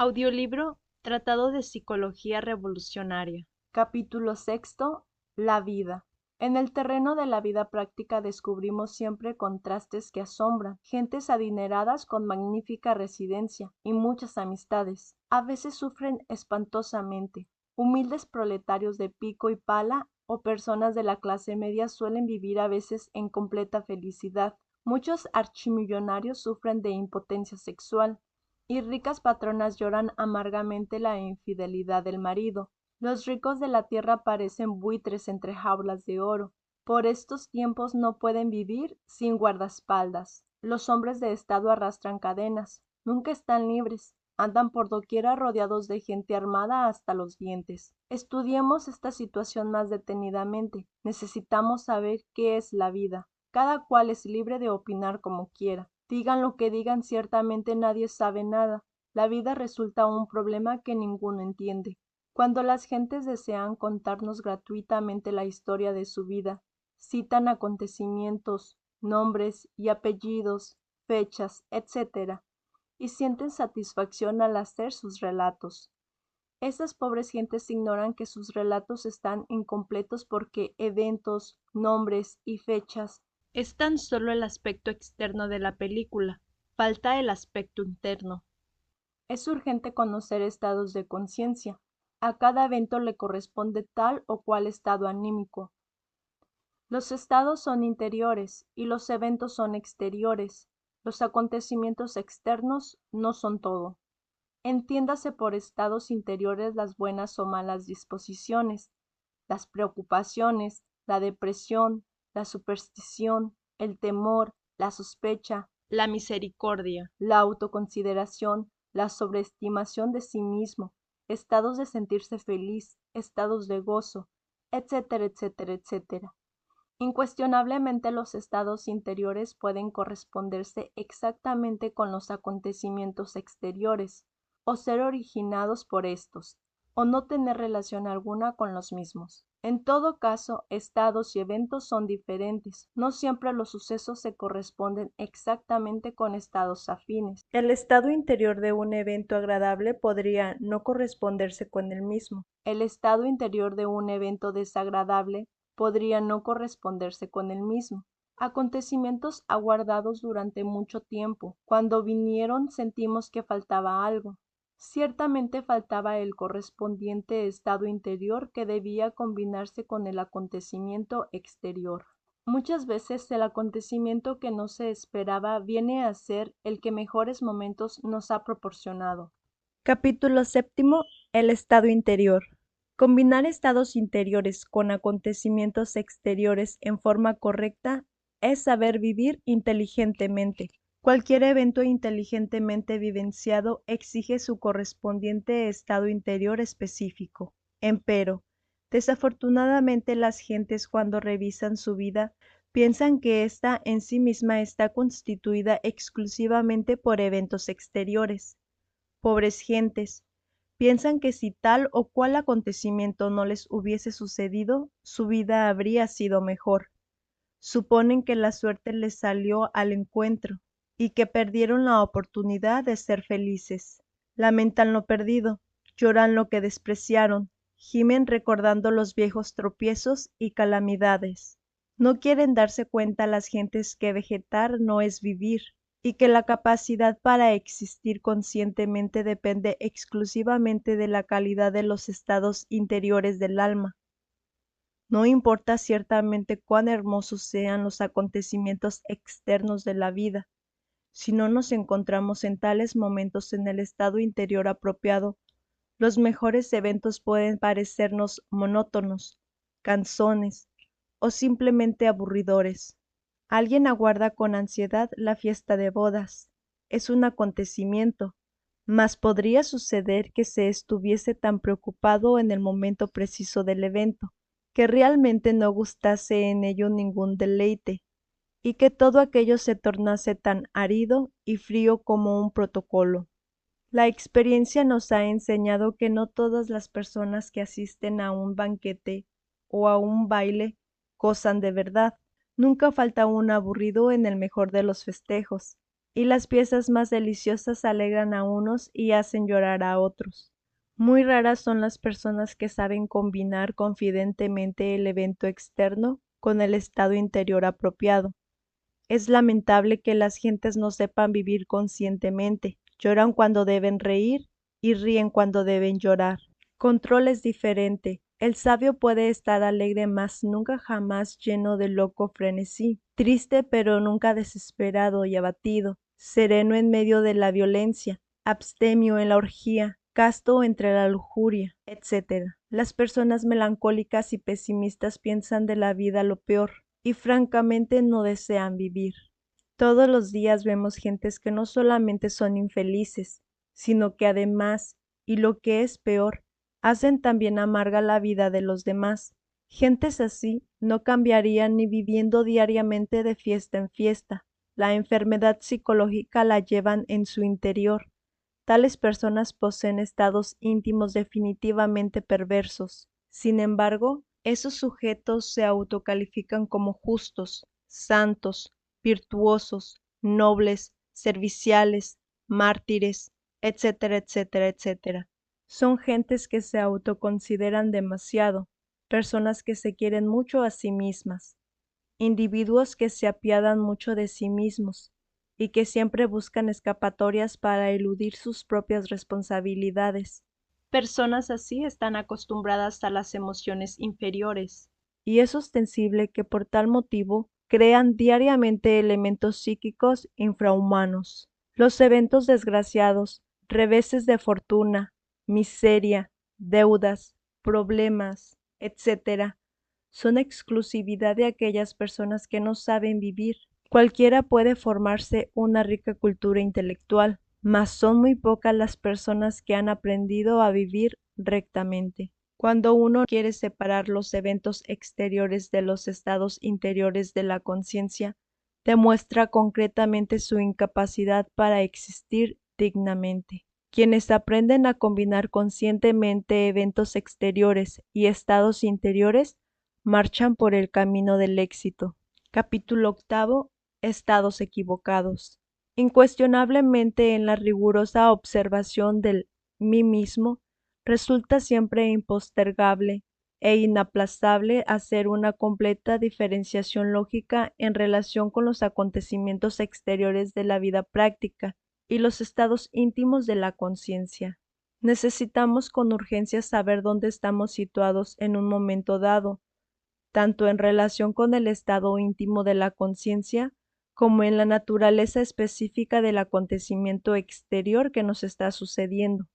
Audiolibro Tratado de Psicología Revolucionaria. Capítulo sexto. La vida. En el terreno de la vida práctica descubrimos siempre contrastes que asombran, gentes adineradas con magnífica residencia y muchas amistades. A veces sufren espantosamente. Humildes proletarios de pico y pala o personas de la clase media suelen vivir a veces en completa felicidad. Muchos archimillonarios sufren de impotencia sexual y ricas patronas lloran amargamente la infidelidad del marido. Los ricos de la tierra parecen buitres entre jaulas de oro. Por estos tiempos no pueden vivir sin guardaespaldas. Los hombres de estado arrastran cadenas, nunca están libres, andan por doquiera rodeados de gente armada hasta los dientes. Estudiemos esta situación más detenidamente. Necesitamos saber qué es la vida. Cada cual es libre de opinar como quiera. Digan lo que digan, ciertamente nadie sabe nada. La vida resulta un problema que ninguno entiende. Cuando las gentes desean contarnos gratuitamente la historia de su vida, citan acontecimientos, nombres y apellidos, fechas, etc., y sienten satisfacción al hacer sus relatos. Esas pobres gentes ignoran que sus relatos están incompletos porque eventos, nombres y fechas Es tan solo el aspecto externo de la película, falta el aspecto interno. Es urgente conocer estados de conciencia. A cada evento le corresponde tal o cual estado anímico. Los estados son interiores y los eventos son exteriores. Los acontecimientos externos no son todo. Entiéndase por estados interiores las buenas o malas disposiciones, las preocupaciones, la depresión, la superstición, el temor, la sospecha, La misericordia. la autoconsideración, la sobreestimación de sí mismo, estados de sentirse feliz, estados de gozo, etcétera, etcétera, etcétera. Incuestionablemente los estados interiores pueden corresponderse exactamente con los acontecimientos exteriores, o ser originados por estos, o no tener relación alguna con los mismos. En todo caso, estados y eventos son diferentes. No siempre los sucesos se corresponden exactamente con estados afines. El estado interior de un evento agradable podría no corresponderse con el mismo. El estado interior de un evento desagradable podría no corresponderse con el mismo. Acontecimientos aguardados durante mucho tiempo. Cuando vinieron sentimos que faltaba algo. Ciertamente faltaba el correspondiente estado interior que debía combinarse con el acontecimiento exterior. Muchas veces el acontecimiento que no se esperaba viene a ser el que mejores momentos nos ha proporcionado. Capítulo séptimo. El estado interior. Combinar estados interiores con acontecimientos exteriores en forma correcta es saber vivir inteligentemente. Cualquier evento inteligentemente vivenciado exige su correspondiente estado interior específico. Empero, desafortunadamente las gentes cuando revisan su vida piensan que ésta en sí misma está constituida exclusivamente por eventos exteriores. Pobres gentes, piensan que si tal o cual acontecimiento no les hubiese sucedido, su vida habría sido mejor. Suponen que la suerte les salió al encuentro y que perdieron la oportunidad de ser felices. Lamentan lo perdido, lloran lo que despreciaron, gimen recordando los viejos tropiezos y calamidades. No quieren darse cuenta las gentes que vegetar no es vivir, y que la capacidad para existir conscientemente depende exclusivamente de la calidad de los estados interiores del alma. No importa ciertamente cuán hermosos sean los acontecimientos externos de la vida, si no nos encontramos en tales momentos en el estado interior apropiado, los mejores eventos pueden parecernos monótonos, cansones o simplemente aburridores. Alguien aguarda con ansiedad la fiesta de bodas. Es un acontecimiento, mas podría suceder que se estuviese tan preocupado en el momento preciso del evento, que realmente no gustase en ello ningún deleite, y que todo aquello se tornase tan árido y frío como un protocolo. La experiencia nos ha enseñado que no todas las personas que asisten a un banquete o a un baile gozan de verdad. Nunca falta un aburrido en el mejor de los festejos. y las piezas más deliciosas alegran a unos y hacen llorar a otros. Muy raras son las personas que saben combinar confidentemente el evento externo con el estado interior apropiado. Es lamentable que las gentes no sepan vivir conscientemente, lloran cuando deben reír y ríen cuando deben llorar. Control es diferente. El sabio puede estar alegre, mas nunca jamás lleno de loco frenesí, triste pero nunca desesperado y abatido, sereno en medio de la violencia, abstemio en la orgía, casto entre la lujuria, etc. Las personas melancólicas y pesimistas piensan de la vida lo peor, y francamente no desean vivir. Todos los días vemos gentes que no solamente son infelices, sino que además, y lo que es peor, hacen también amarga la vida de los demás. Gentes así no cambiarían ni viviendo diariamente de fiesta en fiesta. La enfermedad psicológica la llevan en su interior. Tales personas poseen estados íntimos definitivamente perversos. Sin embargo, esos sujetos se autocalifican como justos, santos, virtuosos, nobles, serviciales, mártires, etcétera, etcétera, etcétera. Son gentes que se autoconsideran demasiado, personas que se quieren mucho a sí mismas, individuos que se apiadan mucho de sí mismos y que siempre buscan escapatorias para eludir sus propias responsabilidades. Personas así están acostumbradas a las emociones inferiores, y es ostensible que por tal motivo crean diariamente elementos psíquicos infrahumanos. Los eventos desgraciados, reveses de fortuna, miseria, deudas, problemas, etc., son exclusividad de aquellas personas que no saben vivir. Cualquiera puede formarse una rica cultura intelectual, mas son muy pocas las personas que han aprendido a vivir rectamente. Cuando uno quiere separar los eventos exteriores de los estados interiores de la conciencia, demuestra concretamente su incapacidad para existir dignamente. Quienes aprenden a combinar conscientemente eventos exteriores y estados interiores marchan por el camino del éxito. Capítulo 8. Estados equivocados. Incuestionablemente, en la rigurosa observación del mí mismo, resulta siempre impostergable e inaplazable hacer una completa diferenciación lógica en relación con los acontecimientos exteriores de la vida práctica y los estados íntimos de la conciencia. Necesitamos con urgencia saber dónde estamos situados en un momento dado, tanto en relación con el estado íntimo de la conciencia como en la naturaleza específica del acontecimiento exterior que nos está sucediendo.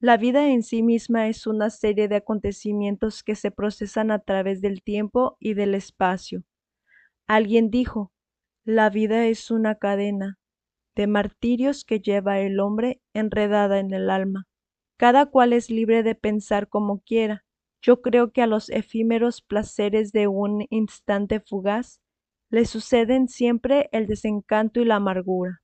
La vida en sí misma es una serie de acontecimientos que se procesan a través del tiempo y del espacio. Alguien dijo, la vida es una cadena de martirios que lleva el hombre enredada en el alma. Cada cual es libre de pensar como quiera. Yo creo que a los efímeros placeres de un instante fugaz le suceden siempre el desencanto y la amargura.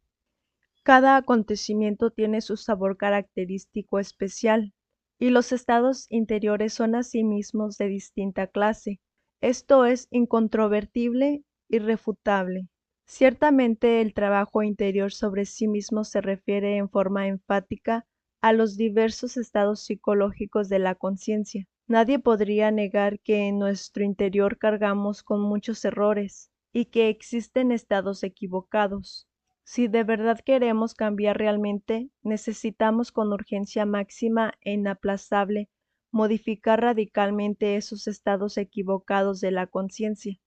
Cada acontecimiento tiene su sabor característico especial, y los estados interiores son asimismo de distinta clase. Esto es incontrovertible, irrefutable. Ciertamente el trabajo interior sobre sí mismo se refiere en forma enfática a los diversos estados psicológicos de la conciencia. Nadie podría negar que en nuestro interior cargamos con muchos errores y que existen estados equivocados. Si de verdad queremos cambiar realmente, necesitamos con urgencia máxima e inaplazable modificar radicalmente esos estados equivocados de la conciencia.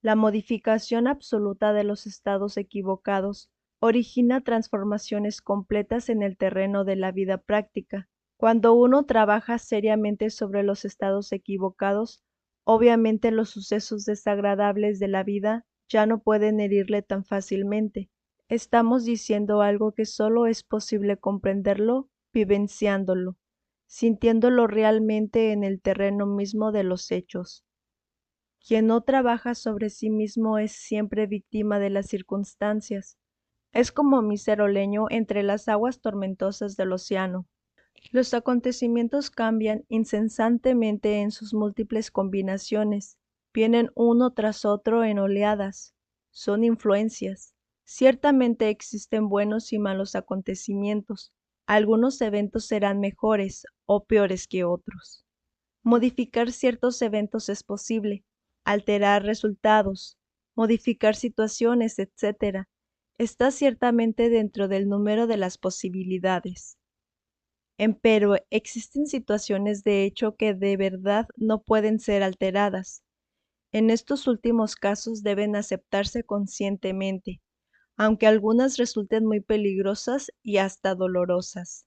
La modificación absoluta de los estados equivocados origina transformaciones completas en el terreno de la vida práctica. Cuando uno trabaja seriamente sobre los estados equivocados, obviamente los sucesos desagradables de la vida ya no pueden herirle tan fácilmente. Estamos diciendo algo que solo es posible comprenderlo vivenciándolo, sintiéndolo realmente en el terreno mismo de los hechos. Quien no trabaja sobre sí mismo es siempre víctima de las circunstancias. Es como mísero leño entre las aguas tormentosas del océano. Los acontecimientos cambian incesantemente en sus múltiples combinaciones. Vienen uno tras otro en oleadas. Son influencias. Ciertamente existen buenos y malos acontecimientos. Algunos eventos serán mejores o peores que otros. Modificar ciertos eventos es posible, alterar resultados, modificar situaciones, etc. Está ciertamente dentro del número de las posibilidades. Empero, existen situaciones de hecho que de verdad no pueden ser alteradas. En estos últimos casos deben aceptarse conscientemente, aunque algunas resulten muy peligrosas y hasta dolorosas.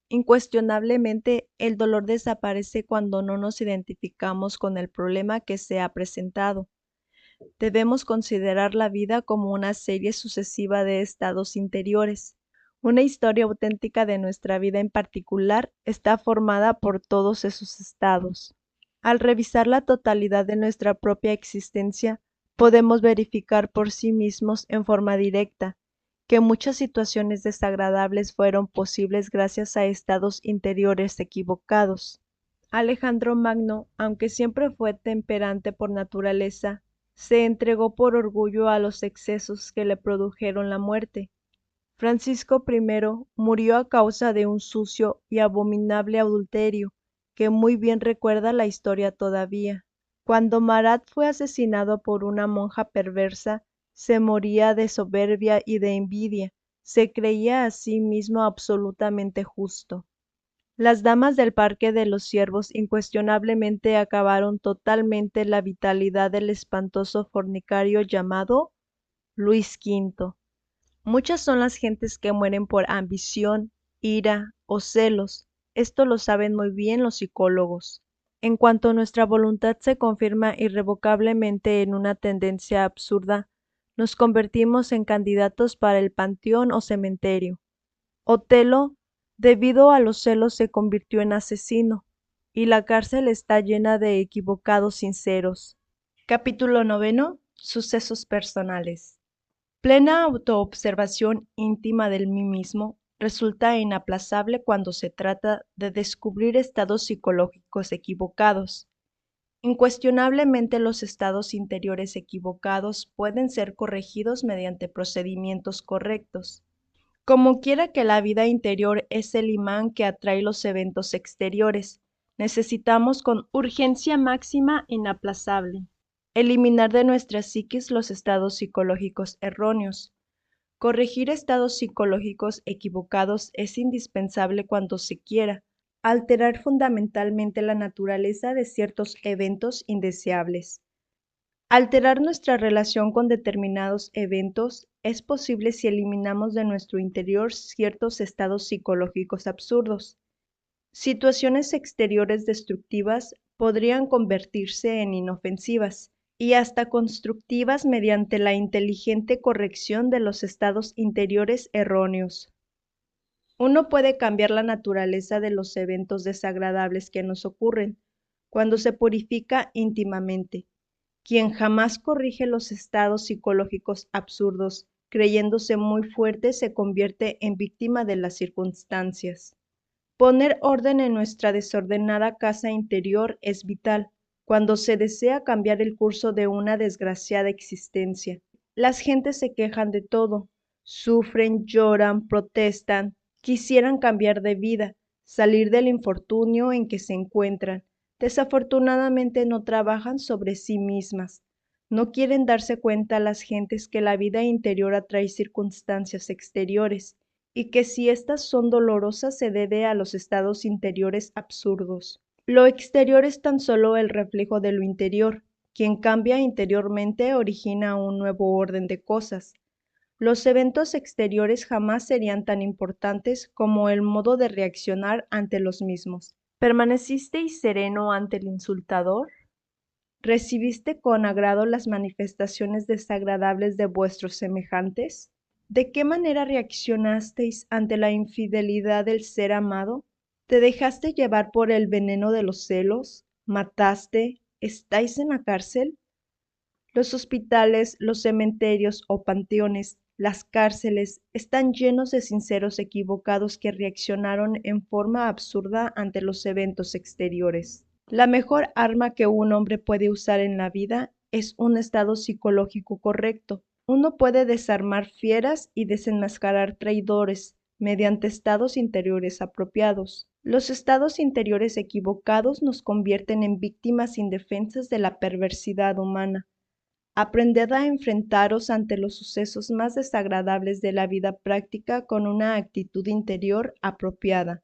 Incuestionablemente, el dolor desaparece cuando no nos identificamos con el problema que se ha presentado. Debemos considerar la vida como una serie sucesiva de estados interiores. Una historia auténtica de nuestra vida en particular está formada por todos esos estados. Al revisar la totalidad de nuestra propia existencia, podemos verificar por sí mismos en forma directa que muchas situaciones desagradables fueron posibles gracias a estados interiores equivocados. Alejandro Magno, aunque siempre fue temperante por naturaleza, se entregó por orgullo a los excesos que le produjeron la muerte. Francisco I murió a causa de un sucio y abominable adulterio, que muy bien recuerda la historia todavía. Cuando Marat fue asesinado por una monja perversa, se moría de soberbia y de envidia, se creía a sí mismo absolutamente justo. Las damas del Parque de los Ciervos incuestionablemente acabaron totalmente la vitalidad del espantoso fornicario llamado Luis V. Muchas son las gentes que mueren por ambición, ira o celos. Esto lo saben muy bien los psicólogos. En cuanto nuestra voluntad se confirma irrevocablemente en una tendencia absurda, nos convertimos en candidatos para el panteón o cementerio. Otelo, debido a los celos, se convirtió en asesino, y la cárcel está llena de equivocados sinceros. Capítulo 9. Sucesos personales. Plena autoobservación íntima del mí mismo resulta inaplazable cuando se trata de descubrir estados psicológicos equivocados. Incuestionablemente los estados interiores equivocados pueden ser corregidos mediante procedimientos correctos. Como quiera que la vida interior es el imán que atrae los eventos exteriores, necesitamos con urgencia máxima inaplazable eliminar de nuestra psiquis los estados psicológicos erróneos. Corregir estados psicológicos equivocados es indispensable cuando se quiera alterar fundamentalmente la naturaleza de ciertos eventos indeseables. Alterar nuestra relación con determinados eventos es posible si eliminamos de nuestro interior ciertos estados psicológicos absurdos. Situaciones exteriores destructivas podrían convertirse en inofensivas y hasta constructivas mediante la inteligente corrección de los estados interiores erróneos. Uno puede cambiar la naturaleza de los eventos desagradables que nos ocurren cuando se purifica íntimamente. Quien jamás corrige los estados psicológicos absurdos, creyéndose muy fuerte, se convierte en víctima de las circunstancias. Poner orden en nuestra desordenada casa interior es vital cuando se desea cambiar el curso de una desgraciada existencia. Las gentes se quejan de todo, sufren, lloran, protestan, quisieran cambiar de vida, salir del infortunio en que se encuentran. Desafortunadamente no trabajan sobre sí mismas. No quieren darse cuenta las gentes que la vida interior atrae circunstancias exteriores y que si éstas son dolorosas se debe a los estados interiores absurdos. Lo exterior es tan solo el reflejo de lo interior. Quien cambia interiormente origina un nuevo orden de cosas. Los eventos exteriores jamás serían tan importantes como el modo de reaccionar ante los mismos. ¿Permanecisteis sereno ante el insultador? ¿Recibiste con agrado las manifestaciones desagradables de vuestros semejantes? ¿De qué manera reaccionasteis ante la infidelidad del ser amado? ¿Te dejaste llevar por el veneno de los celos? ¿Mataste? ¿Estáis en la cárcel? Los hospitales, los cementerios o panteones, las cárceles, están llenos de sinceros equivocados que reaccionaron en forma absurda ante los eventos exteriores. La mejor arma que un hombre puede usar en la vida es un estado psicológico correcto. Uno puede desarmar fieras y desenmascarar traidores mediante estados interiores apropiados. Los estados interiores equivocados nos convierten en víctimas indefensas de la perversidad humana. Aprended a enfrentaros ante los sucesos más desagradables de la vida práctica con una actitud interior apropiada.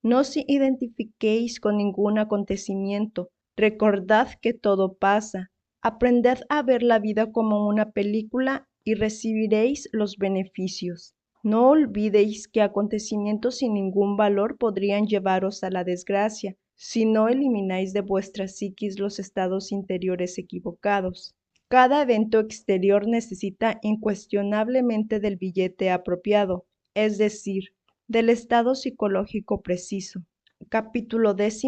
No os identifiquéis con ningún acontecimiento. Recordad que todo pasa. Aprended a ver la vida como una película y recibiréis los beneficios. No olvidéis que acontecimientos sin ningún valor podrían llevaros a la desgracia si no elimináis de vuestra psiquis los estados interiores equivocados. Cada evento exterior necesita incuestionablemente del billete apropiado, es decir, del estado psicológico preciso. Capítulo 10.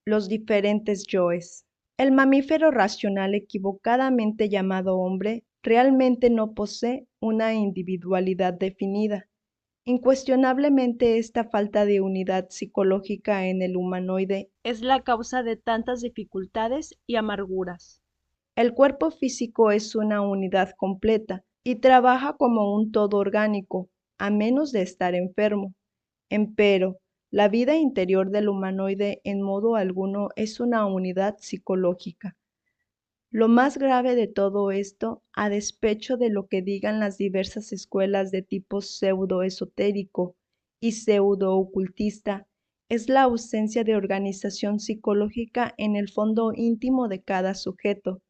Los diferentes yoes. El mamífero racional equivocadamente llamado hombre realmente no posee una individualidad definida. Incuestionablemente esta falta de unidad psicológica en el humanoide es la causa de tantas dificultades y amarguras. El cuerpo físico es una unidad completa y trabaja como un todo orgánico, a menos de estar enfermo. Empero, la vida interior del humanoide en modo alguno es una unidad psicológica. Lo más grave de todo esto, a despecho de lo que digan las diversas escuelas de tipo pseudo-esotérico y pseudo-ocultista, es la ausencia de organización psicológica en el fondo íntimo de cada sujeto.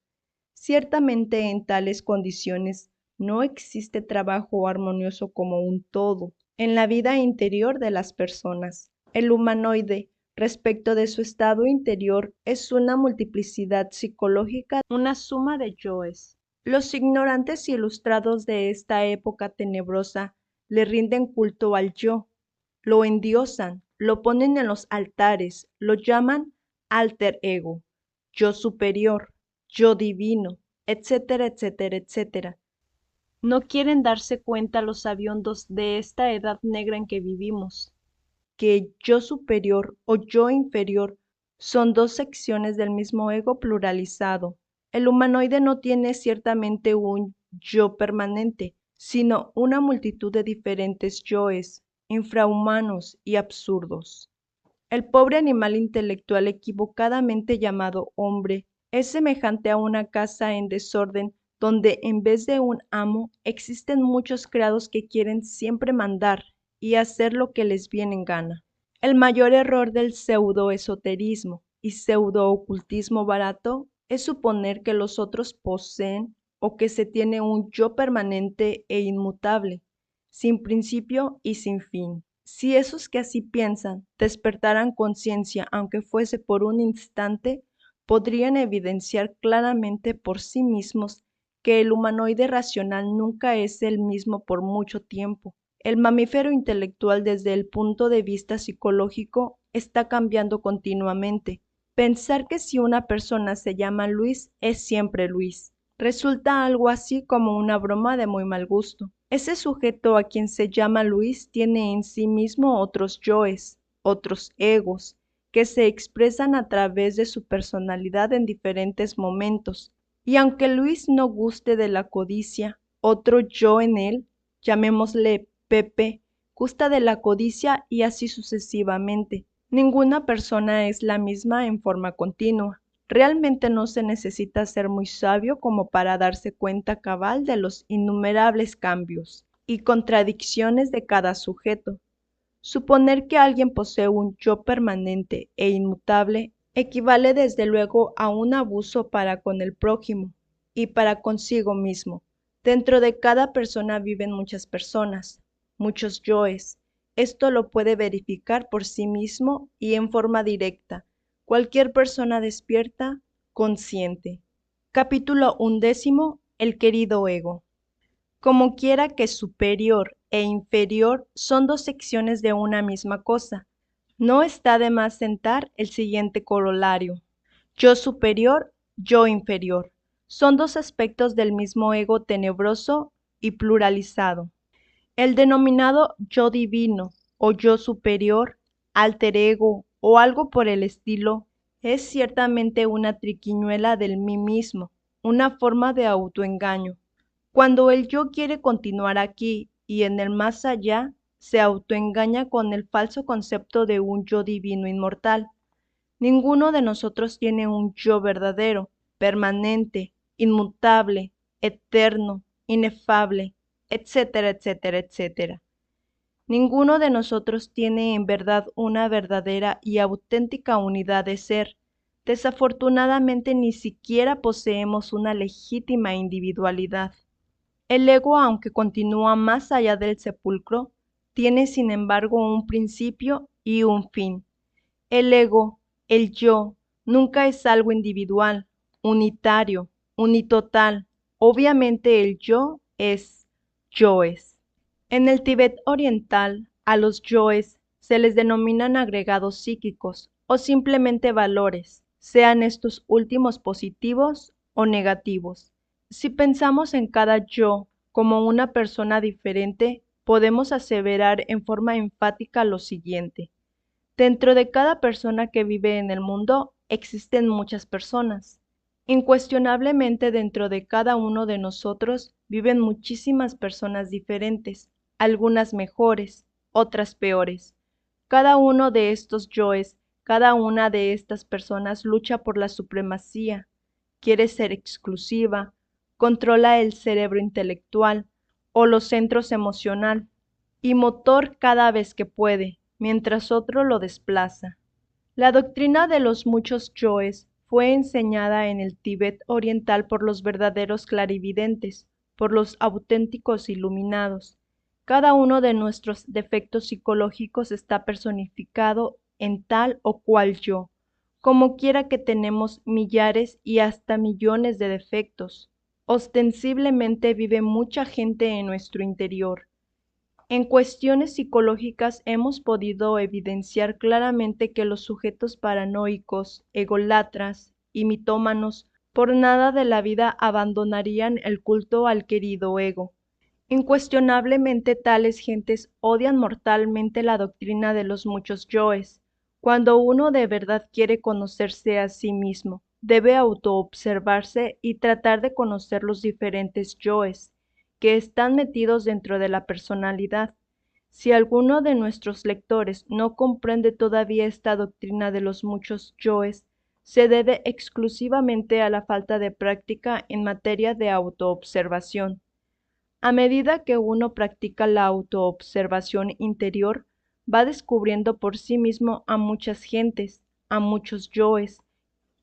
Ciertamente en tales condiciones no existe trabajo armonioso como un todo en la vida interior de las personas. El humanoide, respecto de su estado interior, es una multiplicidad psicológica, una suma de yoes. Los ignorantes ilustrados de esta época tenebrosa le rinden culto al yo, lo endiosan, lo ponen en los altares, lo llaman alter ego, yo superior, yo divino, etcétera, etcétera, etcétera. No quieren darse cuenta los sabiondos de esta edad negra en que vivimos, que yo superior o yo inferior son dos secciones del mismo ego pluralizado. El humanoide no tiene ciertamente un yo permanente, sino una multitud de diferentes yoes, infrahumanos y absurdos. El pobre animal intelectual equivocadamente llamado hombre es semejante a una casa en desorden donde en vez de un amo existen muchos criados que quieren siempre mandar y hacer lo que les viene en gana. El mayor error del pseudo-esoterismo y pseudo-ocultismo barato es suponer que los otros poseen o que se tiene un yo permanente e inmutable, sin principio y sin fin. Si esos que así piensan despertaran conciencia, aunque fuese por un instante, podrían evidenciar claramente por sí mismos que el humanoide racional nunca es el mismo por mucho tiempo. El mamífero intelectual desde el punto de vista psicológico está cambiando continuamente. Pensar que si una persona se llama Luis es siempre Luis resulta algo así como una broma de muy mal gusto. Ese sujeto a quien se llama Luis tiene en sí mismo otros yoes, otros egos, que se expresan a través de su personalidad en diferentes momentos. Y aunque Luis no guste de la codicia, otro yo en él, llamémosle Pepe, gusta de la codicia y así sucesivamente. Ninguna persona es la misma en forma continua. Realmente no se necesita ser muy sabio como para darse cuenta cabal de los innumerables cambios y contradicciones de cada sujeto. Suponer que alguien posee un yo permanente e inmutable equivale desde luego a un abuso para con el prójimo y para consigo mismo. Dentro de cada persona viven muchas personas, muchos yoes. Esto lo puede verificar por sí mismo y en forma directa cualquier persona despierta, consciente. Capítulo 11. El querido ego. Como quiera que superior e inferior son dos secciones de una misma cosa, no está de más sentar el siguiente corolario. Yo superior, yo inferior. Son dos aspectos del mismo ego tenebroso y pluralizado. El denominado yo divino o yo superior, alter ego o algo por el estilo, es ciertamente una triquiñuela del mí mismo, una forma de autoengaño. Cuando el yo quiere continuar aquí y en el más allá, se autoengaña con el falso concepto de un yo divino inmortal. Ninguno de nosotros tiene un yo verdadero, permanente, inmutable, eterno, inefable, etcétera, etcétera, etcétera. Ninguno de nosotros tiene en verdad una verdadera y auténtica unidad de ser. Desafortunadamente ni siquiera poseemos una legítima individualidad. El ego, aunque continúa más allá del sepulcro, tiene sin embargo un principio y un fin. El ego, el yo, nunca es algo individual, unitario, unitotal. Obviamente el yo es yoes. En el Tíbet oriental, a los yoes se les denominan agregados psíquicos o simplemente valores, sean estos últimos positivos o negativos. Si pensamos en cada yo como una persona diferente, podemos aseverar en forma enfática lo siguiente. Dentro de cada persona que vive en el mundo existen muchas personas. Incuestionablemente dentro de cada uno de nosotros viven muchísimas personas diferentes, algunas mejores, otras peores. Cada uno de estos yoes, cada una de estas personas lucha por la supremacía, quiere ser exclusiva, controla el cerebro intelectual o los centros emocional y motor cada vez que puede, mientras otro lo desplaza. La doctrina de los muchos yoes fue enseñada en el Tíbet oriental por los verdaderos clarividentes, por los auténticos iluminados. Cada uno de nuestros defectos psicológicos está personificado en tal o cual yo, como quiera que tenemos millares y hasta millones de defectos. Ostensiblemente vive mucha gente en nuestro interior. En cuestiones psicológicas hemos podido evidenciar claramente que los sujetos paranoicos, egolatras y mitómanos por nada de la vida abandonarían el culto al querido ego. Incuestionablemente tales gentes odian mortalmente la doctrina de los muchos yoes. Cuando uno de verdad quiere conocerse a sí mismo, debe autoobservarse y tratar de conocer los diferentes yoes que están metidos dentro de la personalidad. Si alguno de nuestros lectores no comprende todavía esta doctrina de los muchos yoes, se debe exclusivamente a la falta de práctica en materia de autoobservación. A medida que uno practica la autoobservación interior, va descubriendo por sí mismo a muchas gentes, a muchos yoes,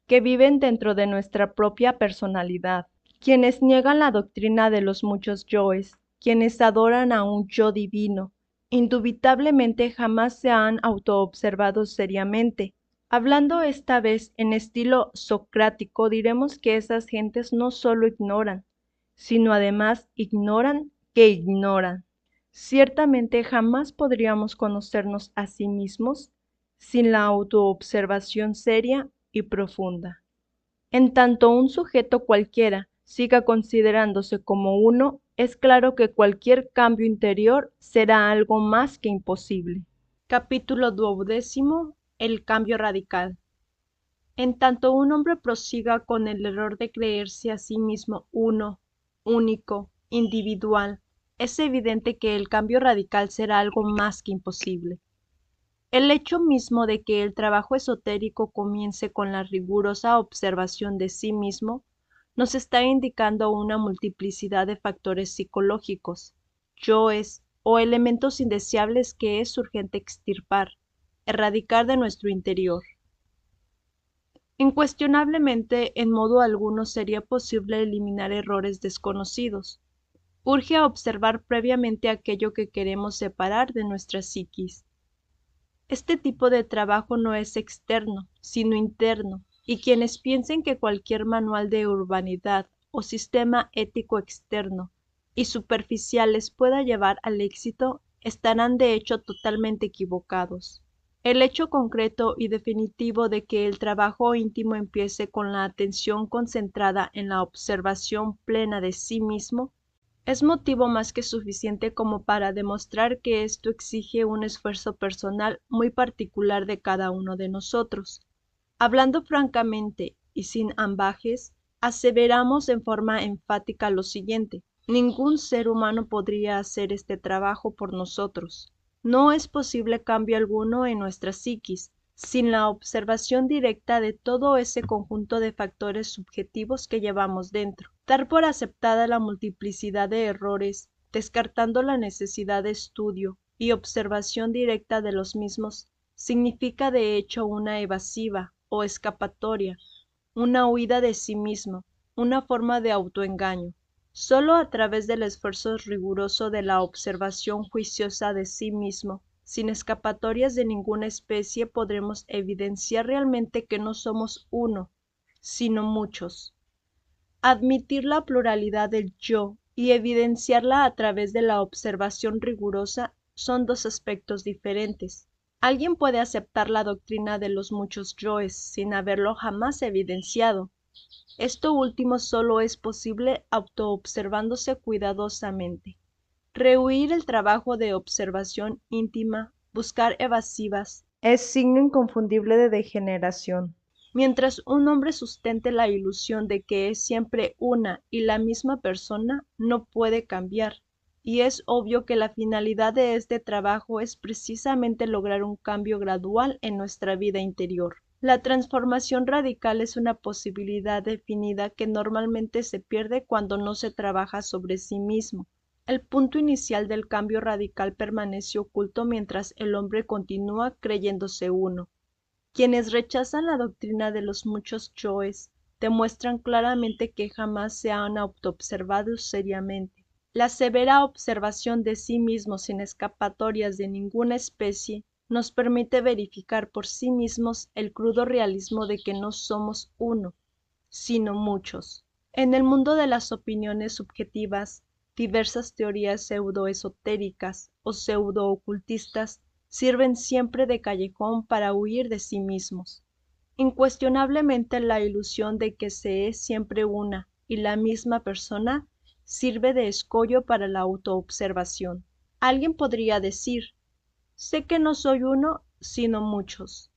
que viven dentro de nuestra propia personalidad. Quienes niegan la doctrina de los muchos yoes, quienes adoran a un yo divino, indubitablemente jamás se han autoobservado seriamente. Hablando esta vez en estilo socrático, diremos que esas gentes no solo ignoran, sino además ignoran que ignoran. Ciertamente jamás podríamos conocernos a sí mismos sin la autoobservación seria y profunda. En tanto un sujeto cualquiera siga considerándose como uno, es claro que cualquier cambio interior será algo más que imposible. Capítulo 12. El cambio radical. En tanto un hombre prosiga con el error de creerse a sí mismo uno, único, individual, es evidente que el cambio radical será algo más que imposible. El hecho mismo de que el trabajo esotérico comience con la rigurosa observación de sí mismo nos está indicando una multiplicidad de factores psicológicos, yoes o elementos indeseables que es urgente extirpar, erradicar de nuestro interior. Incuestionablemente, en modo alguno sería posible eliminar errores desconocidos. Urge a observar previamente aquello que queremos separar de nuestra psiquis. Este tipo de trabajo no es externo, sino interno, y quienes piensen que cualquier manual de urbanidad o sistema ético externo y superficial les pueda llevar al éxito, estarán de hecho totalmente equivocados. El hecho concreto y definitivo de que el trabajo íntimo empiece con la atención concentrada en la observación plena de sí mismo es motivo más que suficiente como para demostrar que esto exige un esfuerzo personal muy particular de cada uno de nosotros. Hablando francamente y sin ambajes, aseveramos en forma enfática lo siguiente. Ningún ser humano podría hacer este trabajo por nosotros. No es posible cambio alguno en nuestra psiquis sin la observación directa de todo ese conjunto de factores subjetivos que llevamos dentro. Dar por aceptada la multiplicidad de errores, descartando la necesidad de estudio y observación directa de los mismos, significa de hecho una evasiva o escapatoria, una huida de sí mismo, una forma de autoengaño. Solo a través del esfuerzo riguroso de la observación juiciosa de sí mismo, sin escapatorias de ninguna especie, podremos evidenciar realmente que no somos uno, sino muchos. Admitir la pluralidad del yo y evidenciarla a través de la observación rigurosa son dos aspectos diferentes. Alguien puede aceptar la doctrina de los muchos yoes sin haberlo jamás evidenciado. Esto último solo es posible autoobservándose cuidadosamente. Rehuir el trabajo de observación íntima, buscar evasivas, es signo inconfundible de degeneración. Mientras un hombre sustente la ilusión de que es siempre una y la misma persona, no puede cambiar. Y es obvio que la finalidad de este trabajo es precisamente lograr un cambio gradual en nuestra vida interior. La transformación radical es una posibilidad definida que normalmente se pierde cuando no se trabaja sobre sí mismo. El punto inicial del cambio radical permanece oculto mientras el hombre continúa creyéndose uno. Quienes rechazan la doctrina de los muchos yoes demuestran claramente que jamás se han autoobservado seriamente. La severa observación de sí mismos sin escapatorias de ninguna especie nos permite verificar por sí mismos el crudo realismo de que no somos uno, sino muchos. En el mundo de las opiniones subjetivas, diversas teorías pseudoesotéricas o pseudoocultistas sirven siempre de callejón para huir de sí mismos. Incuestionablemente la ilusión de que se es siempre una y la misma persona sirve de escollo para la autoobservación. Alguien podría decir: sé que no soy uno, sino muchos.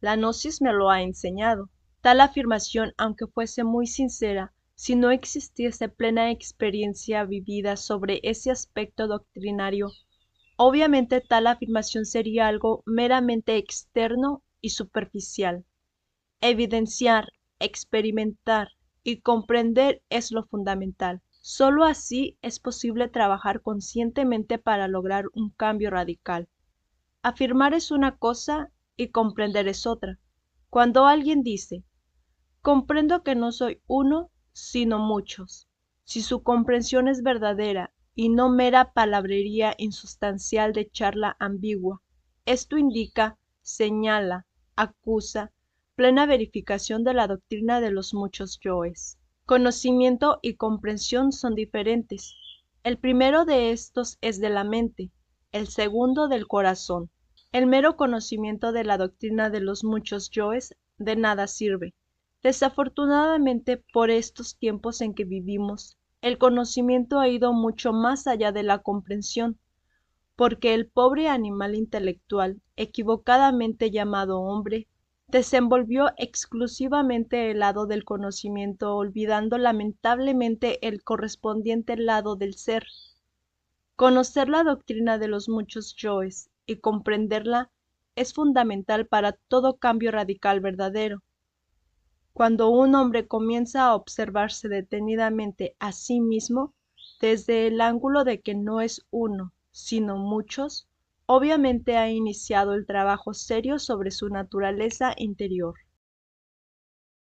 La gnosis me lo ha enseñado. Tal afirmación, aunque fuese muy sincera, si no existiese plena experiencia vivida sobre ese aspecto doctrinario, obviamente tal afirmación sería algo meramente externo y superficial. Evidenciar, experimentar y comprender es lo fundamental. Solo así es posible trabajar conscientemente para lograr un cambio radical. Afirmar es una cosa y comprender es otra. Cuando alguien dice: comprendo que no soy uno, sino muchos, si su comprensión es verdadera y no mera palabrería insustancial de charla ambigua, esto indica, señala, acusa, plena verificación de la doctrina de los muchos yoes. Conocimiento y comprensión son diferentes. El primero de estos es de la mente, el segundo del corazón. El mero conocimiento de la doctrina de los muchos yoes de nada sirve. Desafortunadamente, por estos tiempos en que vivimos, el conocimiento ha ido mucho más allá de la comprensión, porque el pobre animal intelectual, equivocadamente llamado hombre, desenvolvió exclusivamente el lado del conocimiento, olvidando lamentablemente el correspondiente lado del ser. Conocer la doctrina de los muchos yoes y comprenderla es fundamental para todo cambio radical verdadero. Cuando un hombre comienza a observarse detenidamente a sí mismo, desde el ángulo de que no es uno, sino muchos, obviamente ha iniciado el trabajo serio sobre su naturaleza interior.